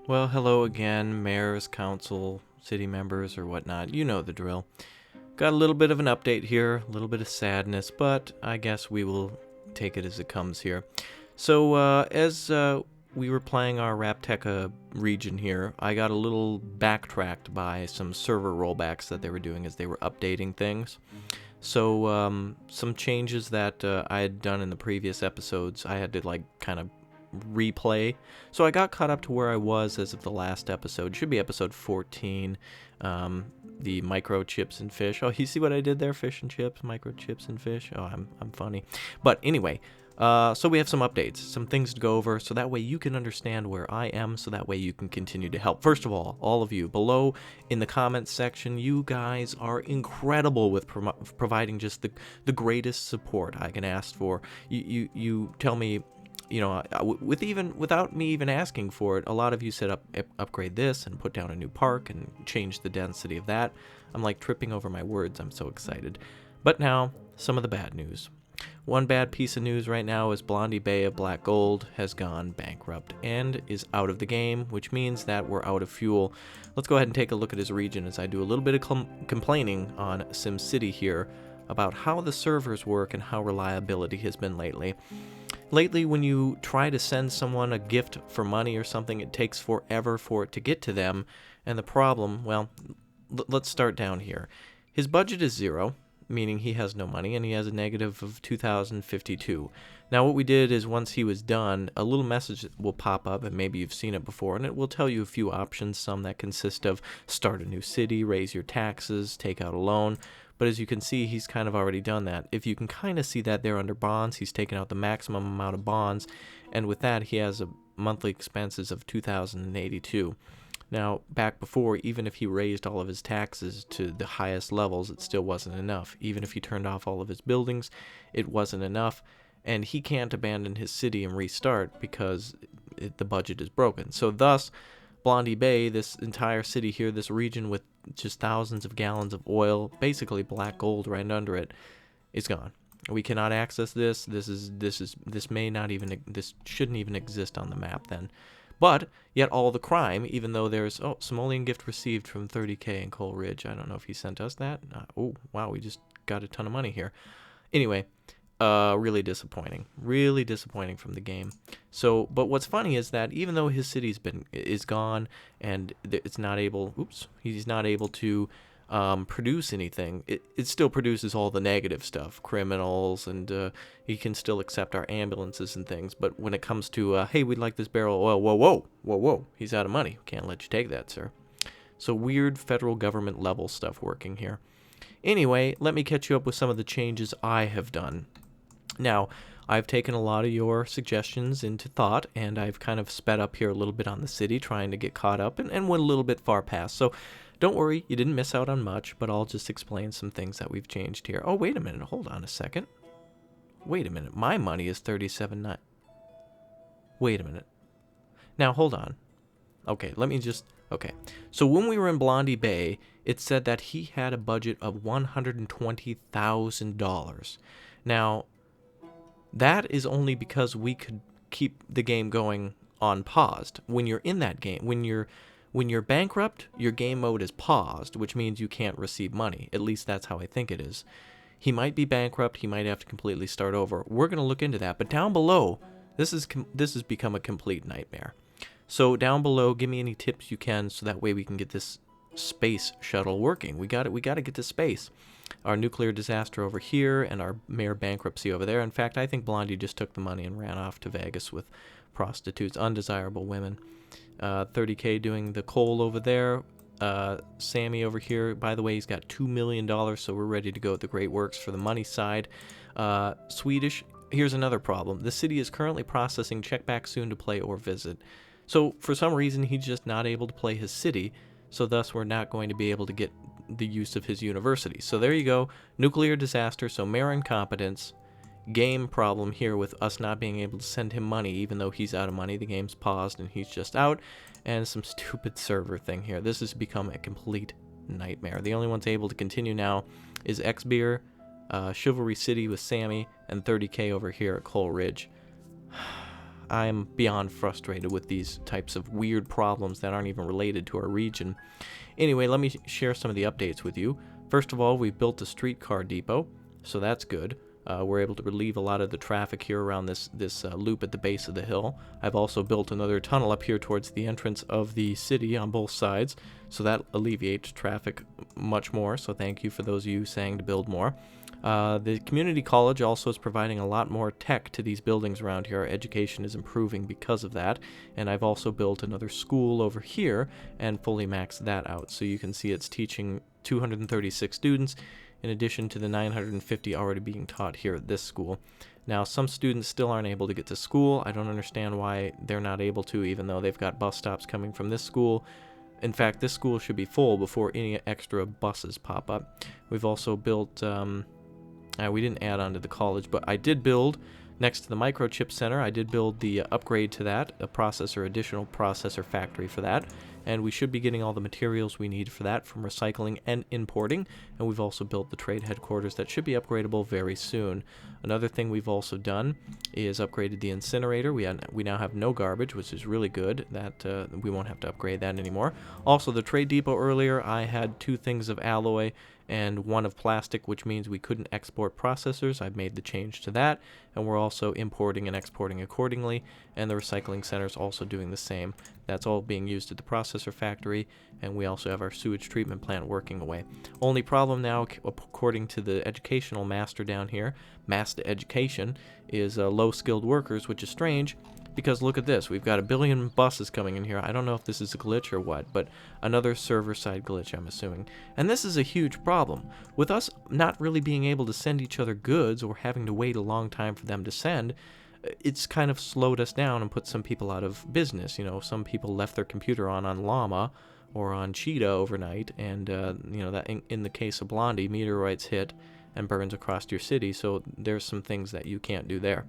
Well, hello again, mayors, council, city members, or whatnot. You know the drill. Got a little bit of an update here, a little bit of sadness, but I guess we will take it as it comes here. So, as we were playing our Rapteca region here, I got a little backtracked by some server rollbacks that they were doing as they were updating things. So, some changes that I had done in the previous episodes, I had to, like, kind of replay. So I got caught up to where I was as of the last episode. It should be episode 14. The microchips and fish. Oh, you see what I did there? Fish and chips, microchips and fish. Oh, I'm funny. But anyway, so we have some updates, some things to go over, so that way you can understand where I am, so that way you can continue to help. First of all of you below in the comments section, you guys are incredible with providing just the greatest support I can ask for. You tell me, you know, without me even asking for it, a lot of you said upgrade this and put down a new park and change the density of that. I'm like tripping over my words. I'm so excited. But now, some of the bad news. One bad piece of news right now is Blondie Bay of Black Gold has gone bankrupt and is out of the game, which means that we're out of fuel. Let's go ahead and take a look at his region as I do a little bit of complaining on SimCity here about how the servers work and how reliability has been lately. Lately, when you try to send someone a gift for money or something, it takes forever for it to get to them. And the problem, well, let's start down here. His budget is 0, meaning he has no money, and he has a negative of 2,052. Now, what we did is once he was done, a little message will pop up, and maybe you've seen it before, and it will tell you a few options, some that consist of start a new city, raise your taxes, take out a loan. But as you can see, he's kind of already done that. If you can kind of see that there under bonds, he's taken out the maximum amount of bonds, and with that, he has a monthly expenses of 2,082. Now, back before, even if he raised all of his taxes to the highest levels, it still wasn't enough. Even if he turned off all of his buildings, it wasn't enough, and he can't abandon his city and restart because the budget is broken. So thus, Blondie Bay, this entire city here, this region with just thousands of gallons of oil, basically black gold right under it, is gone. We cannot access this. This shouldn't even exist on the map then. But yet all the crime, even though there's simoleon gift received from 30K in Coal Ridge. I don't know if he sent us that. Oh wow, we just got a ton of money here. Anyway, really disappointing from the game. So, but what's funny is that even though his city's is gone and it's not able, he's not able to produce anything, it still produces all the negative stuff, criminals, and he can still accept our ambulances and things. But when it comes to hey, we'd like this barrel of oil, whoa, he's out of money, can't let you take that, sir. So weird federal government level stuff working here. Anyway, let me catch you up with some of the changes I have done. Now, I've taken a lot of your suggestions into thought, and I've kind of sped up here a little bit on the city, trying to get caught up, and went a little bit far past. So don't worry, you didn't miss out on much, but I'll just explain some things that we've changed here. Oh, wait a minute, hold on a second. Wait a minute, my money is 37.9. Wait a minute. Now, hold on. Okay, okay. So when we were in Blondie Bay, it said that he had a budget of $120,000. Now, that is only because we could keep the game going on paused. When you're in that game, when you're bankrupt, your game mode is paused, which means you can't receive money. At least that's how I think it is. He might be bankrupt, he might have to completely start over. We're going to look into that, but down below, this has become a complete nightmare. So down below, give me any tips you can so that way we can get this space shuttle working. We got to get to space. Our nuclear disaster over here and our mayor bankruptcy over there. In fact, I think Blondie just took the money and ran off to Vegas with prostitutes, undesirable women. 30K doing the coal over there. Sammy over here, by the way, he's got $2 million, so we're ready to go with the great works for the money side. Swedish, here's another problem. The city is currently processing check back soon to play or visit. So for some reason, he's just not able to play his city, so thus we're not going to be able to get the use of his university. So there you go, nuclear disaster, so mayor incompetence, game problem here with us not being able to send him money even though he's out of money. The game's paused and he's just out, and some stupid server thing here. This has become a complete nightmare. The only ones able to continue now is Xbeer, Chivalry City with Sammy, and 30K over here at Coal Ridge. I'm beyond frustrated with these types of weird problems that aren't even related to our region. Anyway, let me share some of the updates with you. First of all, we've built a streetcar depot, so that's good. We're able to relieve a lot of the traffic here around this loop at the base of the hill. I've also built another tunnel up here towards the entrance of the city on both sides, so that alleviates traffic much more, so thank you for those of you saying to build more. The community college also is providing a lot more tech to these buildings around here. Our education is improving because of that, and I've also built another school over here and fully maxed that out, so you can see it's teaching 236 students in addition to the 950 already being taught here at this school. Now, some students still aren't able to get to school. I don't understand why they're not able to, even though they've got bus stops coming from this school. In fact, this school should be full before any extra buses pop up. We've also built, we didn't add on to the college, but I did build, next to the microchip center, I did build the upgrade to that, additional processor factory for that. And we should be getting all the materials we need for that from recycling and importing. And we've also built the trade headquarters that should be upgradable very soon. Another thing we've also done is upgraded the incinerator. We now have no garbage, which is really good. That we won't have to upgrade that anymore. Also, the trade depot earlier, I had 2 things of alloy and 1 of plastic, which means we couldn't export processors. I've made the change to that, and we're also importing and exporting accordingly, and the recycling center is also doing the same. That's all being used at the processor factory, and we also have our sewage treatment plant working away. Only problem now, according to the educational master down here, Master Education, is low-skilled workers, which is strange, because look at this. We've got 1 billion buses coming in here. I don't know if this is a glitch or what, but another server-side glitch, I'm assuming. And this is a huge problem. With us not really being able to send each other goods or having to wait a long time for them to send, it's kind of slowed us down and put some people out of business. You know, some people left their computer on Llama or on Cheetah overnight, and, you know, that in the case of Blondie, meteorites hit and burns across your city, so there's some things that you can't do there.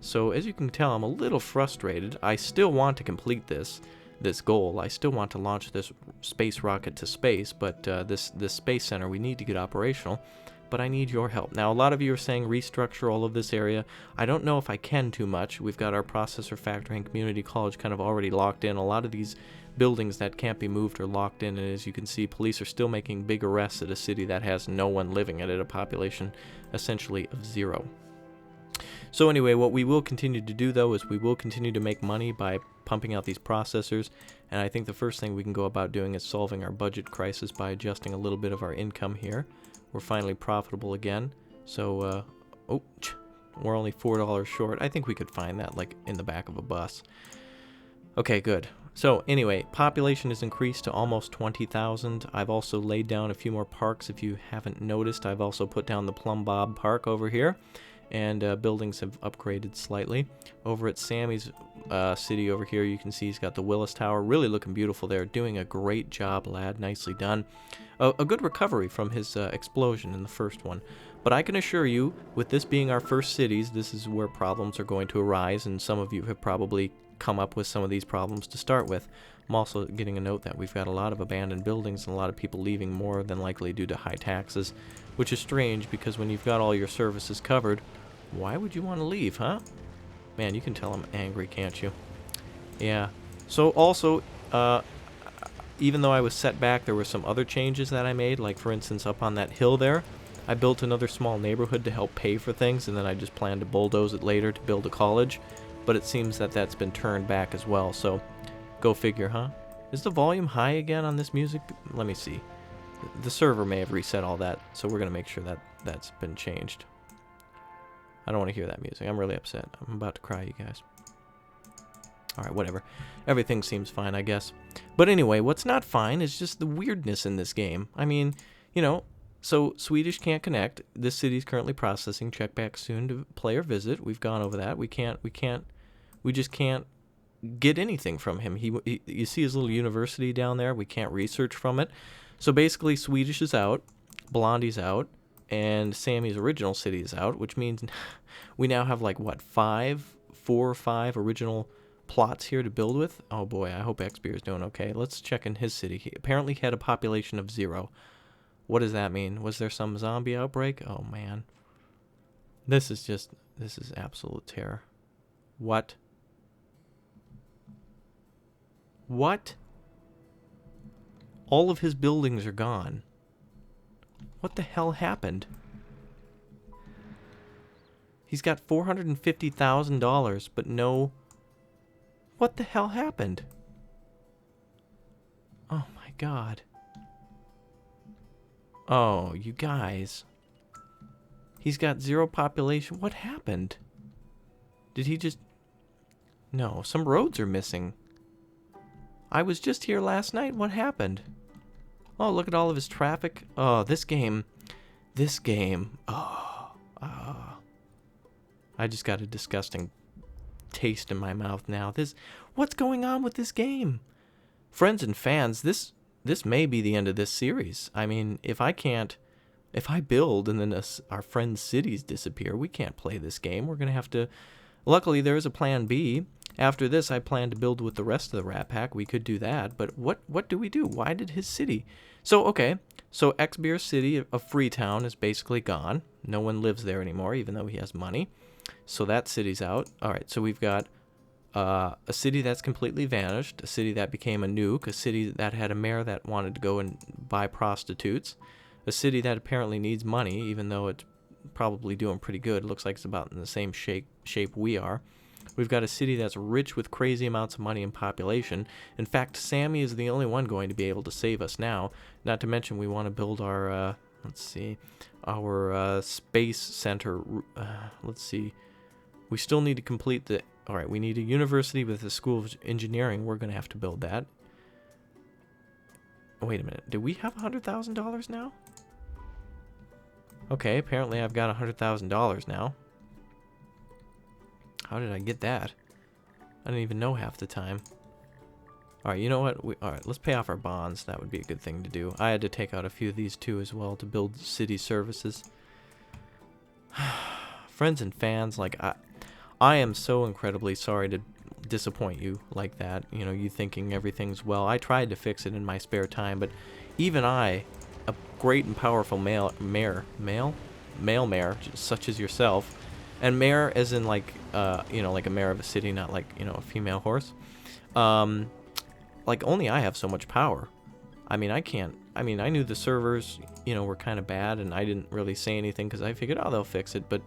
So as you can tell, I'm a little frustrated. I still want to complete this goal. I still want to launch this space rocket to space, but this space center, we need to get operational. But I need your help. Now, a lot of you are saying restructure all of this area. I don't know if I can too much. We've got our processor factory and community college kind of already locked in. A lot of these buildings that can't be moved are locked in, and as you can see, police are still making big arrests at a city that has no one living in it, a population essentially of 0. So anyway, what we will continue to do, though, is we will continue to make money by pumping out these processors, and I think the first thing we can go about doing is solving our budget crisis by adjusting a little bit of our income here. We're finally profitable again, so, we're only $4 short. I think we could find that, like, in the back of a bus. Okay, good. So, anyway, population has increased to almost 20,000. I've also laid down a few more parks. If you haven't noticed, I've also put down the Plum Bob Park over here, and buildings have upgraded slightly. Over at Sammy's city over here, you can see he's got the Willis Tower, really looking beautiful there. Doing a great job, lad. Nicely done. A good recovery from his explosion in the first one. But I can assure you, with this being our first cities, this is where problems are going to arise, and some of you have probably come up with some of these problems to start with. I'm also getting a note that we've got a lot of abandoned buildings and a lot of people leaving, more than likely due to high taxes, which is strange because when you've got all your services covered, why would you want to leave, huh? Man, you can tell I'm angry, can't you? Yeah. So also, even though I was set back, there were some other changes that I made. Like, for instance, up on that hill there, I built another small neighborhood to help pay for things, and then I just planned to bulldoze it later to build a college. But it seems that that's been turned back as well, so go figure, huh? Is the volume high again on this music? Let me see. The server may have reset all that, so we're going to make sure that that's been changed. I don't want to hear that music. I'm really upset. I'm about to cry, you guys. Alright, whatever. Everything seems fine, I guess. But anyway, what's not fine is just the weirdness in this game. I mean, you know, so Swedish can't connect. This city's currently processing. Check back soon to player visit. We've gone over that. We just can't get anything from him. You see his little university down there? We can't research from it. So basically, Swedish is out, Blondie's out, and Sammy's original city is out, which means we now have, like, what, 4 or 5 original plots here to build with? Oh boy, I hope XP is doing okay. Let's check in his city. He apparently had a population of 0. What does that mean? Was there some zombie outbreak? Oh man. This is absolute terror. What? What? All of his buildings are gone. What the hell happened? He's got $450,000, but no... What the hell happened? Oh my god. Oh, you guys. He's got 0 population. What happened? Did he just... No, some roads are missing. I was just here last night. What happened? Oh, look at all of his traffic. Oh, this game. This game. Oh. Oh. I just got a disgusting taste in my mouth now. What's going on with this game? Friends and fans, this may be the end of this series. I mean, if I build and then our friends' cities disappear, we can't play this game. We're going to have to... Luckily, there is a plan B. After this, I plan to build with the rest of the Rat Pack. We could do that, but what do we do? Why did his city... So, okay, so Xbeer's city of Freetown is basically gone. No one lives there anymore, even though he has money. So that city's out. All right, so we've got a city that's completely vanished, a city that became a nuke, a city that had a mayor that wanted to go and buy prostitutes, a city that apparently needs money, even though it's probably doing pretty good. It looks like it's about in the same shape we are. We've got a city that's rich with crazy amounts of money and population. In fact, Sammy is the only one going to be able to save us now. Not to mention we want to build our, let's see, our space center. Let's see. We still need to complete the... All right, we need a university with a school of engineering. We're going to have to build that. Wait a minute. Do we have $100,000 now? Okay, apparently I've got $100,000 now. How did I get that? I didn't even know half the time. Alright, you know what? Alright, let's pay off our bonds. That would be a good thing to do. I had to take out a few of these too as well to build city services. Friends and fans, like, I am so incredibly sorry to disappoint you like that. You know, you thinking everything's well. I tried to fix it in my spare time, but even I, a great and powerful male mayor, such as yourself, and mayor as in like, you know, like a mayor of a city, not like, you know, a female horse. Like only I have so much power. I mean, I can't, I mean, I knew the servers, you know, were kind of bad and I didn't really say anything because I figured, oh, they'll fix it. But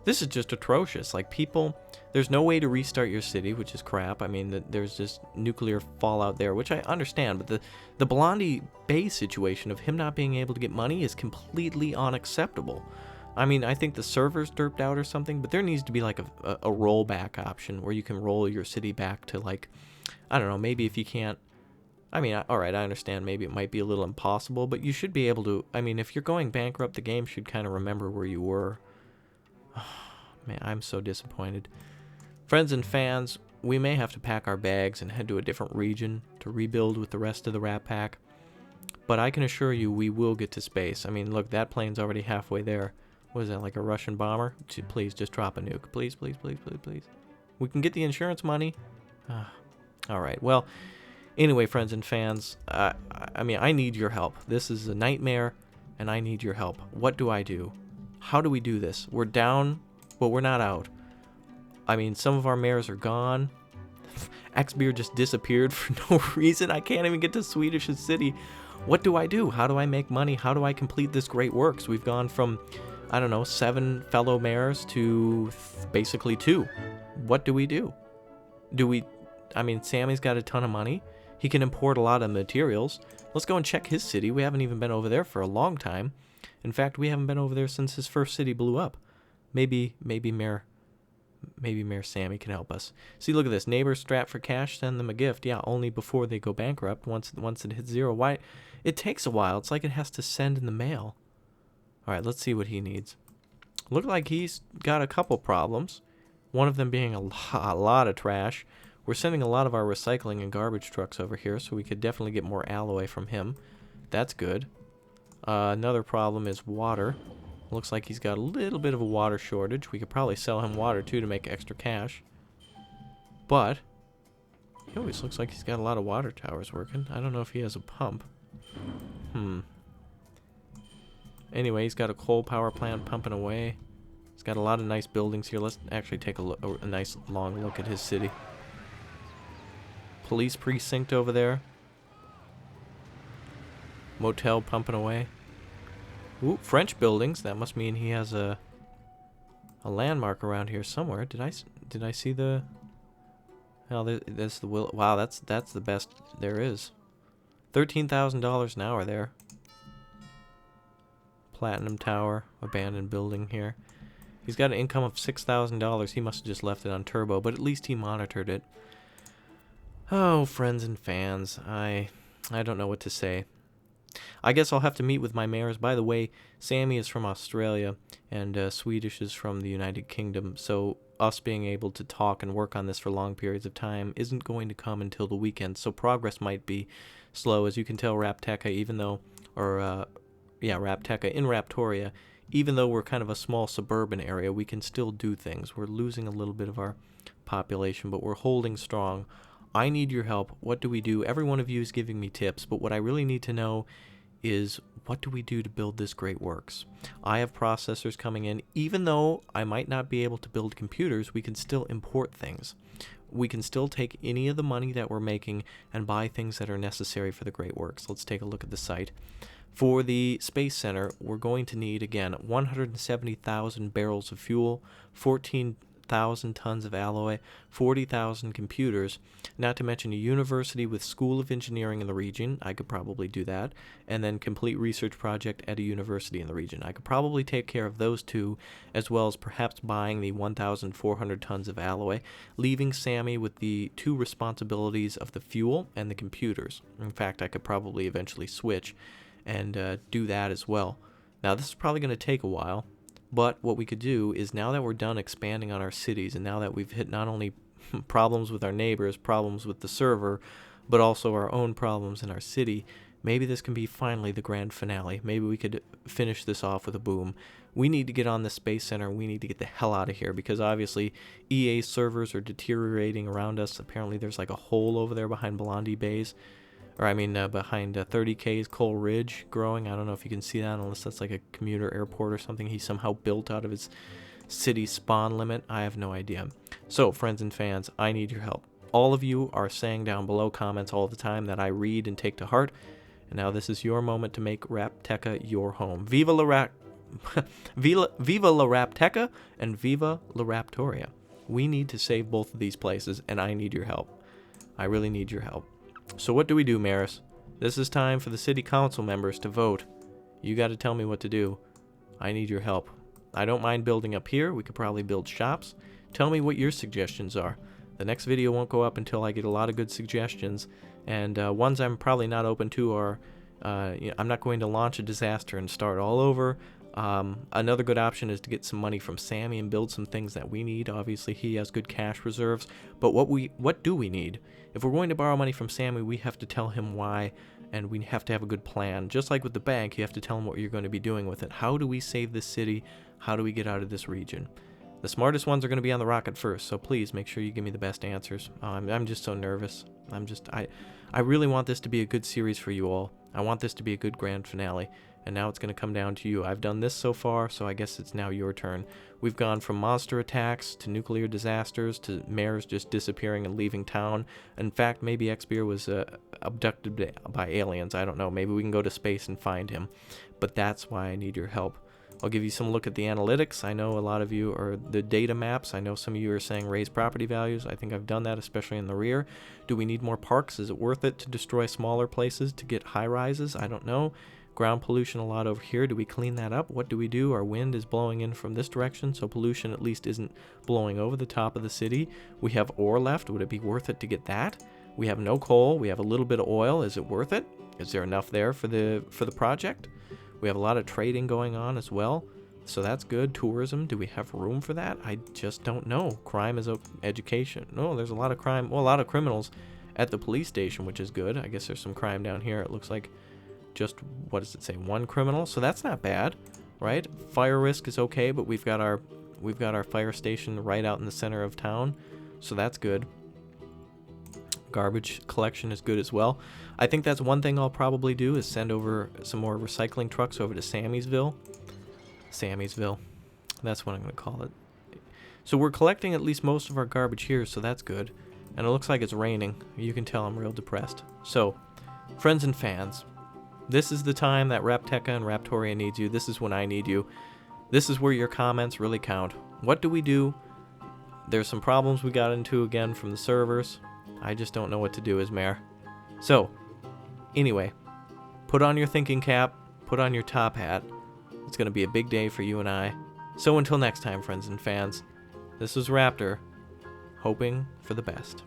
this is just atrocious. Like people, there's no way to restart your city, which is crap. I mean, there's just nuclear fallout there, which I understand. But the Blondie Bay situation of him not being able to get money is completely unacceptable. I mean, I think the server's derped out or something, but there needs to be like a rollback option where you can roll your city back to like, I don't know, maybe if you can't, I mean, alright, I understand maybe it might be a little impossible, but you should be able to, I mean, if you're going bankrupt, the game should kind of remember where you were. Oh, man, I'm so disappointed. Friends and fans, we may have to pack our bags and head to a different region to rebuild with the rest of the Rat Pack, but I can assure you we will get to space. I mean, look, that plane's already halfway there. What is that, like a Russian bomber? Please, just drop a nuke. Please, please, please, please, please. We can get the insurance money. Alright, well, anyway, friends and fans, I mean, I need your help. This is a nightmare, and I need your help. What do I do? How do we do this? We're down, but we're not out. I mean, some of our mayors are gone. Xbeer just disappeared for no reason. I can't even get to Swedish's city. What do I do? How do I make money? How do I complete this great work? So we've gone from, I don't know, 7 fellow mayors to basically 2. What do we do? I mean, Sammy's got a ton of money. He can import a lot of materials. Let's go and check his city. We haven't even been over there for a long time. In fact, we haven't been over there since his first city blew up. Maybe Mayor Sammy can help us. See, look at this. Neighbors strapped for cash, send them a gift. Yeah, only before they go bankrupt. Once it hits 0. Why? It takes a while. It's like it has to send in the mail. All right, let's see what he needs. Look like he's got a couple problems. One of them being a lot of trash. We're sending a lot of our recycling and garbage trucks over here, so we could definitely get more alloy from him. That's good. Another problem is water. Looks like he's got a little bit of a water shortage. We could probably sell him water, too, to make extra cash. But he always looks like he's got a lot of water towers working. I don't know if he has a pump. Anyway, he's got a coal power plant pumping away. He's got a lot of nice buildings here. Let's actually take a nice long look at his city. police precinct over there. Motel pumping away. Ooh, French buildings. That must mean he has a landmark around here somewhere. Did I see the? Oh, that's the will. Wow, that's the best there is. $13,000 an hour there. Platinum Tower, abandoned building here. He's got an income of $6,000. He must have just left it on turbo, but at least he monitored it. Oh, friends and fans, I don't know what to say. I guess I'll have to meet with my mayors. By the way, Sammy is from Australia, and Swedish is from the United Kingdom, so us being able to talk and work on this for long periods of time isn't going to come until the weekend, so progress might be slow. As you can tell, Rapteca, even though, Rapteca in Raptoria, even though we're kind of a small suburban area, we can still do things. We're losing a little bit of our population, but we're holding strong. I need your help. What do we do? Every one of you is giving me tips, but what I really need to know is, what do we do to build this great works? I have processors coming in. Even though I might not be able to build computers, we can still import things. We can still take any of the money that we're making and buy things that are necessary for the great works. Let's take a look at the site. For the Space Center, we're going to need, again, 170,000 barrels of fuel, 14,000 tons of alloy, 40,000 computers, not to mention a university with School of Engineering in the region. I could probably do that. And then complete research project at a university in the region. I could probably take care of those two, as well as perhaps buying the 1,400 tons of alloy, leaving Sammy with the two responsibilities of the fuel and the computers. In fact, I could probably eventually switch and do that as well. Now, this is probably going to take a while, but what we could do is, now that we're done expanding on our cities, and now that we've hit not only problems with our neighbors, problems with the server, but also our own problems in our city, maybe this can be finally the grand finale. Maybe we could finish this off with a boom. We need to get on the Space Center. We need to get the hell out of here, because obviously EA servers are deteriorating around us. Apparently there's like a hole over there behind Blondie Bays. Behind 30K's Coal Ridge growing. I don't know if you can see that, unless that's like a commuter airport or something he somehow built out of his city spawn limit. I have no idea. So, friends and fans, I need your help. All of you are saying down below comments all the time that I read and take to heart, and now this is your moment to make Rapteca your home. Viva la Rapteca and Viva la Raptoria. We need to save both of these places, and I need your help. I really need your help. So what do we do, Maris? This is time for the city council members to vote. You got to tell me what to do. I need your help. I don't mind building up here. We could probably build shops. Tell me what your suggestions are. The next video won't go up until I get a lot of good suggestions, and ones I'm probably not open to are, I'm not going to launch a disaster and start all over. Another good option is to get some money from Sammy and build some things that we need. Obviously, he has good cash reserves, but what do we need? If we're going to borrow money from Sammy, we have to tell him why, and we have to have a good plan. Just like with the bank, you have to tell him what you're going to be doing with it. How do we save this city? How do we get out of this region? The smartest ones are going to be on the rocket first, so please make sure you give me the best answers. I'm just so nervous. I really want this to be a good series for you all. I want this to be a good grand finale. And now it's going to come down to you. I've done this so far, so I guess it's now your turn. We've gone from monster attacks to nuclear disasters to mayors just disappearing and leaving town. In fact, maybe Xbeer was abducted by aliens. I don't know. Maybe we can go to space and find him. But that's why I need your help. I'll give you some look at the analytics. I know a lot of you are the data maps. I know some of you are saying raise property values. I think I've done that, especially in the rear. Do we need more parks? Is it worth it to destroy smaller places to get high rises? I don't know. Ground pollution a lot over here. Do we clean that up? What do we do? Our wind is blowing in from this direction, so pollution at least isn't blowing over the top of the city. We have ore left. Would it be worth it to get that? We have no coal. We have a little bit of oil. Is it worth it? Is there enough there for the project? We have a lot of trading going on as well, so that's good. Tourism, do we have room for that? I just don't know. Crime is education. No, there's a lot of crime. Well, a lot of criminals at the police station, which is good. I guess there's some crime down here. It looks like just, what does it say, one criminal, so that's not bad, right? Fire risk is okay, but we've got our fire station right out in the center of town, so that's good. Garbage collection is good as well. I think that's one thing I'll probably do, is send over some more recycling trucks over to Sammysville. That's what I'm going to call it. So we're collecting at least most of our garbage here, so that's good. And it looks like it's raining. You can tell I'm real depressed. So, friends and fans, this is the time that Rapteca and Raptoria needs you. This is when I need you. This is where your comments really count. What do we do? There's some problems we got into again from the servers. I just don't know what to do as mayor. So, anyway, put on your thinking cap, put on your top hat. It's going to be a big day for you and I. So until next time, friends and fans, this was Raptor, hoping for the best.